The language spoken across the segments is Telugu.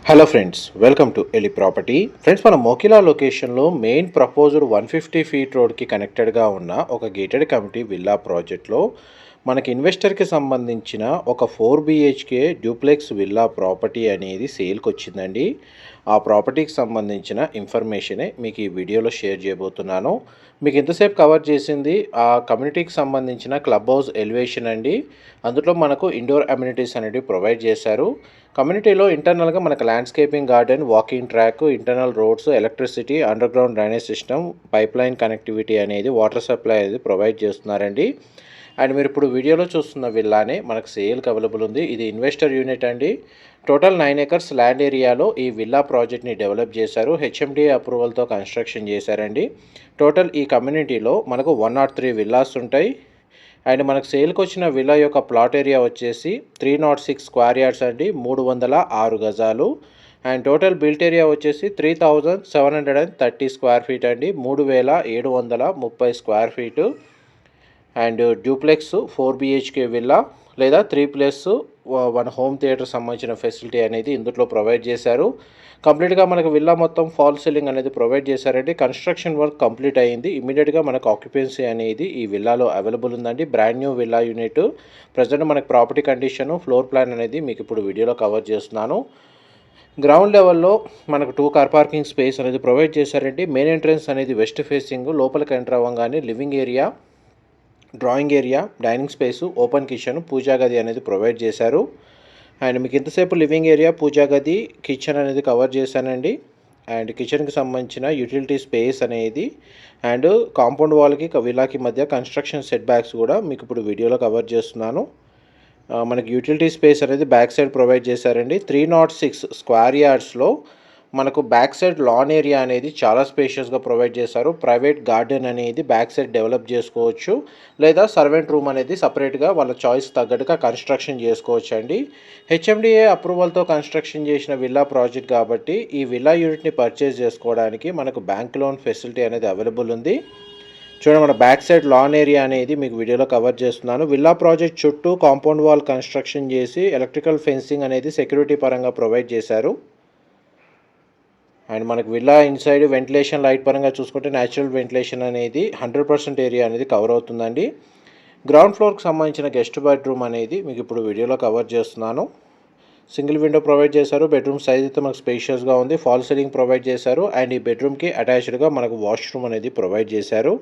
Hello friends, welcome to Eli property. Friends, మన మోకిలా లొకేషన్లో మెయిన్ ప్రపోజర్ 150 ఫీట్ రోడ్కి కనెక్టెడ్గా ఉన్న ఒక గేటెడ్ కమ్యూనిటీ విల్లా ప్రాజెక్ట్లో మనకి ఇన్వెస్టర్కి సంబంధించిన ఒక 4 బిహెచ్కే డ్యూప్లెక్స్ విల్లా ప్రాపర్టీ అనేది సేల్కి వచ్చిందండి. ఆ ప్రాపర్టీకి సంబంధించిన ఇన్ఫర్మేషనే మీకు ఈ వీడియోలో షేర్ చేయబోతున్నాను. మీకు ఇంతసేపు కవర్ చేసింది ఆ కమ్యూనిటీకి సంబంధించిన క్లబ్ హౌస్ ఎలివేషన్ అండి. అందులో మనకు ఇండోర్ అమ్యూనిటీస్ అనేవి ప్రొవైడ్ చేశారు. కమ్యూనిటీలో ఇంటర్నల్గా మనకు landscaping garden, walking track, internal roads, electricity, under ground drainage system, pipe line connectivity అనేది, వాటర్ సప్లై అనేది ప్రొవైడ్ చేస్తున్నారండి. అండ్ మీరు ఇప్పుడు వీడియోలో చూస్తున్న విల్లానే మనకు సేల్కి అవైలబుల్ ఉంది. ఇది ఇన్వెస్టర్ యూనిట్ అండి. టోటల్ 9 ఎకర్స్ ల్యాండ్ ఏరియాలో ఈ విల్లా ప్రాజెక్ట్ని డెవలప్ చేశారు. హెచ్ఎండిఏ అప్రూవల్తో కన్స్ట్రక్షన్ చేశారండి. టోటల్ ఈ కమ్యూనిటీలో మనకు 103 విల్లాస్ ఉంటాయి. అండ్ మనకు సేల్కి వచ్చిన విల్లా యొక్క ప్లాట్ ఏరియా వచ్చేసి 306 స్క్వేర్ యార్డ్స్ అండి, 306 గజాలు. అండ్ టోటల్ బిల్ట్ ఏరియా వచ్చేసి 3730 స్క్వేర్ ఫీట్ అండి, 3730 square feet. And duplex 4 BHK villa లేదా 3+1 హోమ్ థియేటర్ సంబంధించిన ఫెసిలిటీ అనేది ఇందులో ప్రొవైడ్ చేశారు. కంప్లీట్గా మనకు విల్లా మొత్తం ఫాల్ సీలింగ్ అనేది ప్రొవైడ్ చేశారండి. కన్స్ట్రక్షన్ వర్క్ కంప్లీట్ అయ్యింది. ఇమీడియట్గా మనకు ఆక్యుపెన్సీ అనేది ఈ విల్లాలో అవైలబుల్ ఉందండి. Brand new villa unit. Present మనకు ప్రాపర్టీ కండిషను, ఫ్లోర్ ప్లాన్ అనేది మీకు ఇప్పుడు వీడియోలో కవర్ చేస్తున్నాను. గ్రౌండ్ లెవెల్లో మనకు 2 కార్ పార్కింగ్ స్పేస్ అనేది ప్రొవైడ్ చేశారండి. మెయిన్ ఎంట్రన్స్ అనేది వెస్ట్ ఫేసింగ్. లోపలికి ఎంటర్ అవ్వగానే living area, drawing area, dining space, open kitchen, puja గది అనేది ప్రొవైడ్ చేశారు. అండ్ మీకు ఇంతసేపు లివింగ్ ఏరియా, పూజా గది, కిచెన్ అనేది కవర్ చేశానండి. అండ్ కిచెన్కి సంబంధించిన యూటిలిటీ స్పేస్ అనేది అండ్ కాంపౌండ్ వాల్కి విల్లాకి మధ్య కన్స్ట్రక్షన్ సెట్ బ్యాక్స్ కూడా మీకు ఇప్పుడు వీడియోలో కవర్ చేస్తున్నాను. మనకి యూటిలిటీ స్పేస్ అనేది బ్యాక్ సైడ్ ప్రొవైడ్ చేశారండి. 306 స్క్వేర్ యార్డ్స్లో మనకు బ్యాక్ సైడ్ లాన్ ఏరియా అనేది చాలా స్పేషియస్గా ప్రొవైడ్ చేశారు. ప్రైవేట్ గార్డెన్ అనేది బ్యాక్ సైడ్ డెవలప్ చేసుకోవచ్చు, లేదా సర్వెంట్ రూమ్ అనేది సపరేట్గా వాళ్ళ చాయిస్ తగ్గట్టుగా కన్స్ట్రక్షన్ చేసుకోవచ్చు అండి. హెచ్ఎండిఏ అప్రూవల్తో కన్స్ట్రక్షన్ చేసిన విల్లా ప్రాజెక్ట్ కాబట్టి ఈ విల్లా యూనిట్ని పర్చేస్ చేసుకోవడానికి మనకు బ్యాంక్ లోన్ ఫెసిలిటీ అనేది అవైలబుల్ ఉంది. చూడండి, మన బ్యాక్ సైడ్ లాన్ ఏరియా అనేది మీకు వీడియోలో కవర్ చేస్తున్నాను. విల్లా ప్రాజెక్ట్ చుట్టూ కాంపౌండ్ వాల్ కన్స్ట్రక్షన్ చేసి ఎలక్ట్రికల్ ఫెన్సింగ్ అనేది సెక్యూరిటీ పరంగా ప్రొవైడ్ చేశారు. అండ్ మనకు విల్లా ఇన్సైడ్ వెంటిలేషన్ లైట్ పరంగా చూసుకుంటే న్యాచురల్ వెంటిలేషన్ అనేది 100% ఏరియా అనేది కవర్ అవుతుందండి. గ్రౌండ్ ఫ్లోర్కి సంబంధించిన గెస్ట్ బెడ్రూమ్ అనేది మీకు ఇప్పుడు వీడియోలో కవర్ చేస్తున్నాను. సింగిల్ విండో ప్రొవైడ్ చేశారు. బెడ్రూమ్ సైజ్ అయితే మనకు స్పేషియస్గా ఉంది. ఫాల్ సీలింగ్ ప్రొవైడ్ చేశారు. అండ్ ఈ బెడ్రూమ్కి అటాచ్డ్గా మనకు వాష్రూమ్ అనేది ప్రొవైడ్ చేశారు.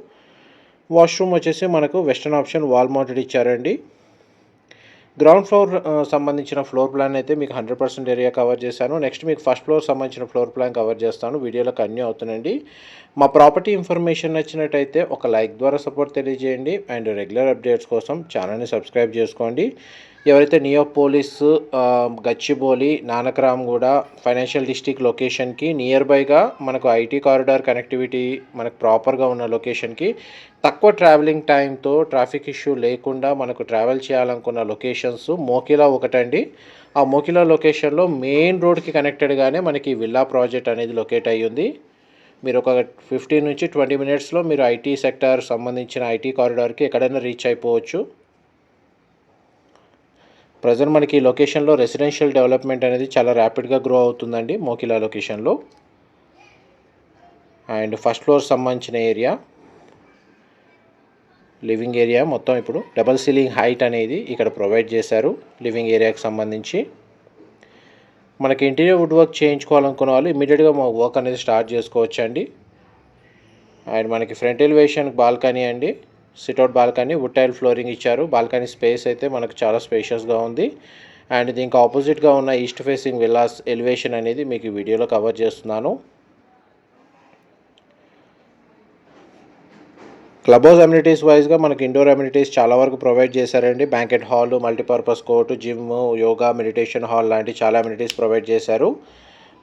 వాష్రూమ్ వచ్చేసి మనకు వెస్టర్న్ ఆప్షన్ వాల్ మౌంటెడ్ ఇచ్చారండి. గ్రౌండ్ ఫ్లోర్ సంబంధించిన ఫ్లోర్ ప్లాన్ అయితే మీకు 100% ఏరియా కవర్ చేశాను. నెక్స్ట్ మీకు ఫస్ట్ ఫ్లోర్ సంబంధించిన ఫ్లోర్ ప్లాన్ కవర్ చేస్తాను. వీడియోలో కంటిన్యూ అవుతుందండి. మా ప్రాపర్టీ ఇన్ఫర్మేషన్ నచ్చినట్టయితే ఒక లైక్ ద్వారా సపోర్ట్ తెలియజేయండి. అండ్ రెగ్యులర్ అప్డేట్స్ కోసం ఛానల్ని సబ్స్క్రైబ్ చేసుకోండి. ఎవరైతే Neopolis, Gachibowli, Nanakramguda financial district లొకేషన్కి నియర్ బైగా మనకు ఐటీ కారిడార్ కనెక్టివిటీ మనకు ప్రాపర్గా ఉన్న లొకేషన్కి తక్కువ ట్రావెలింగ్ టైంతో ట్రాఫిక్ ఇష్యూ లేకుండా మనకు ట్రావెల్ చేయాలనుకున్న లొకేషన్స్ మోకిలా ఒకటండి. ఆ మోకిలా లొకేషన్లో మెయిన్ రోడ్కి కనెక్టెడ్గానే మనకి విల్లా ప్రాజెక్ట్ అనేది లొకేట్ అయ్యింది. మీరు ఒక 15 నుంచి 20 మినిట్స్లో మీరు ఐటీ సెక్టార్ సంబంధించిన ఐటీ కారిడార్కి ఎక్కడైనా రీచ్ అయిపోవచ్చు. ప్రజెంట్ మనకి ఈ లొకేషన్లో రెసిడెన్షియల్ డెవలప్మెంట్ అనేది చాలా ర్యాపిడ్గా గ్రో అవుతుందండి మోకిలా లొకేషన్లో. అండ్ ఫస్ట్ ఫ్లోర్ సంబంధించిన ఏరియా, లివింగ్ ఏరియా మొత్తం ఇప్పుడు డబల్ సీలింగ్ హైట్ అనేది ఇక్కడ ప్రొవైడ్ చేశారు. లివింగ్ ఏరియాకి సంబంధించి మనకి ఇంటీరియర్ వుడ్ వర్క్ చేయించుకోవాలనుకున్న వాళ్ళు ఇమీడియట్గా మా వర్క్ అనేది స్టార్ట్ చేసుకోవచ్చు అండి. అండ్ మనకి ఫ్రంట్ ఎలివేషన్ బాల్కనీ అండి, sit out balcony, wood tile flooring ఇచ్చారు. బాల్కనీ స్పేస్ అయితే మనకు చాలా స్పేషియస్గా ఉంది. అండ్ దీనికి ఆపోజిట్గా ఉన్న ఈస్ట్ ఫేసింగ్ విల్లాస్ ఎలివేషన్ అనేది మీకు ఈ వీడియోలో కవర్ చేస్తున్నాను. క్లబ్ హౌస్ అమ్యూనిటీస్ వైజ్గా మనకి ఇండోర్ అమ్యూనిటీస్ చాలా వరకు ప్రొవైడ్ చేశారండి. Banquet hall, multipurpose court, gym, yoga, meditation hall లాంటి చాలా అమ్యూనిటీస్ ప్రొవైడ్ చేశారు.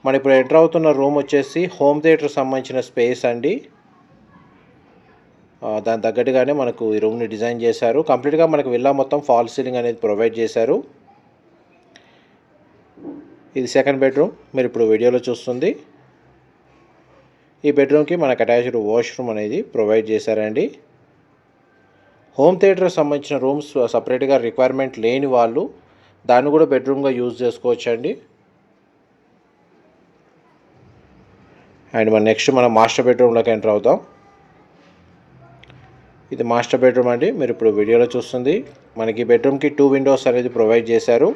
మనం ఇప్పుడు ఎంటర్ అవుతున్న రూమ్ వచ్చేసి హోమ్ థియేటర్ సంబంధించిన స్పేస్ అండి. దాని తగ్గట్టుగానే మనకు ఈ రూమ్ని డిజైన్ చేశారు. కంప్లీట్గా మనకు విల్లా మొత్తం ఫాల్ సీలింగ్ అనేది ప్రొవైడ్ చేశారు. ఇది సెకండ్ బెడ్రూమ్ మీరు ఇప్పుడు వీడియోలో చూస్తుంది. ఈ బెడ్రూమ్కి మనకు అటాచ్డ్ వాష్రూమ్ అనేది ప్రొవైడ్ చేశారండి. హోమ్ థియేటర్ సంబంధించిన రూమ్స్ సపరేట్గా రిక్వైర్మెంట్ లేని వాళ్ళు దాన్ని కూడా బెడ్రూమ్గా యూజ్ చేసుకోవచ్చు అండి. అండ్ మన నెక్స్ట్ మనం మాస్టర్ బెడ్రూమ్లోకి ఎంటర్ అవుతాం. ఇది మాస్టర్ బెడ్రూమ్ అండి. మీరు ఇప్పుడు వీడియోలో చూస్తుంది. మనకి బెడ్రూమ్కి 2 విండోస్ అనేది ప్రొవైడ్ చేశారు.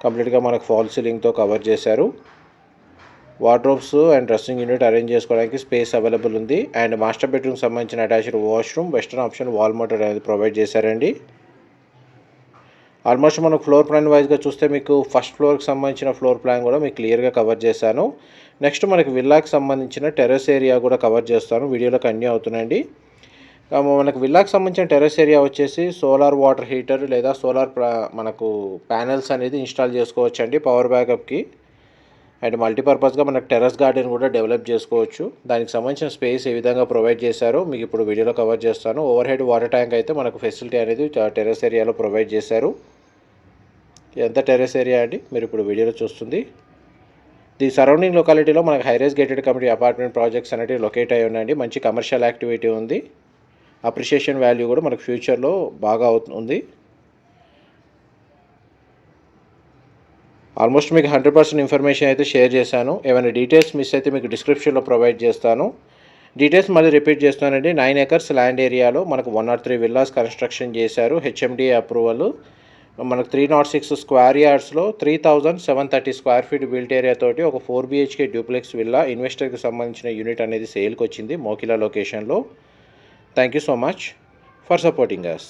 కంప్లీట్గా మనకు ఫాల్ సీలింగ్తో కవర్ చేశారు. Wardrobes and dressing unit arrange చేసుకోవడానికి స్పేస్ అవైలబుల్ ఉంది. అండ్ మాస్టర్ బెడ్రూమ్కి సంబంధించిన attached washroom, western option wall mounted అనేది ప్రొవైడ్ చేశారండి. ఆల్మోస్ట్ మనకు ఫ్లోర్ ప్లాన్ వైజ్గా చూస్తే మీకు ఫస్ట్ ఫ్లోర్కి సంబంధించిన ఫ్లోర్ ప్లాన్ కూడా మీకు క్లియర్గా కవర్ చేశాను. నెక్స్ట్ మనకి విల్లాకి సంబంధించిన టెర్రస్ ఏరియా కూడా కవర్ చేస్తాను. వీడియోలో కన్యూ అవుతున్నాయండి. మనకు విల్లాకి సంబంధించిన టెర్రస్ ఏరియా వచ్చేసి సోలార్ వాటర్ హీటర్ లేదా సోలార్ మనకు ప్యానెల్స్ అనేది ఇన్స్టాల్ చేసుకోవచ్చండి పవర్ బ్యాకప్కి. అండ్ మల్టీపర్పస్గా మనకు టెర్రస్ గార్డెన్ కూడా డెవలప్ చేసుకోవచ్చు. దానికి సంబంధించిన స్పేస్ ఏ విధంగా ప్రొవైడ్ చేశారో మీకు ఇప్పుడు వీడియోలో కవర్ చేస్తాను. ఓవర్ హెడ్ వాటర్ ట్యాంక్ అయితే మనకు ఫెసిలిటీ అనేది టెర్రస్ ఏరియాలో ప్రొవైడ్ చేశారు. ఎంత టెర్రస్ ఏరియా అండి మీరు ఇప్పుడు వీడియోలో చూస్తుంది. ది సరౌండింగ్ లొకాలిటీలో మనకు high-rise gated community apartment projects అనేవి లొకేట్ అయి ఉన్నాయండి. మంచి కమర్షియల్ యాక్టివిటీ ఉంది. అప్రిషియేషన్ వాల్యూ కూడా మనకు ఫ్యూచర్లో బాగా ఉంది. ఆల్మోస్ట్ మీకు 100% ఇన్ఫర్మేషన్ అయితే షేర్ చేశాను. ఏమైనా డీటెయిల్స్ మిస్ అయితే మీకు డిస్క్రిప్షన్లో ప్రొవైడ్ చేస్తాను. డీటెయిల్స్ మళ్ళీ రిపీట్ చేస్తానండి. 9 acres ల్యాండ్ ఏరియాలో మనకు 103 విల్లాస్ కన్స్ట్రక్షన్ చేశారు. HMDA approval. మనకు 306 స్క్వేర్ యార్డ్స్లో 3730 స్క్వేర్ ఫీట్ బిల్ట్ ఏరియా తోటి ఒక 4 BHK డ్యూప్లెక్స్ విల్లా ఇన్వెస్టర్కి సంబంధించిన యూనిట్ అనేది సేల్కి వచ్చింది మోకిలా లొకేషన్లో. Thank you so much for supporting us.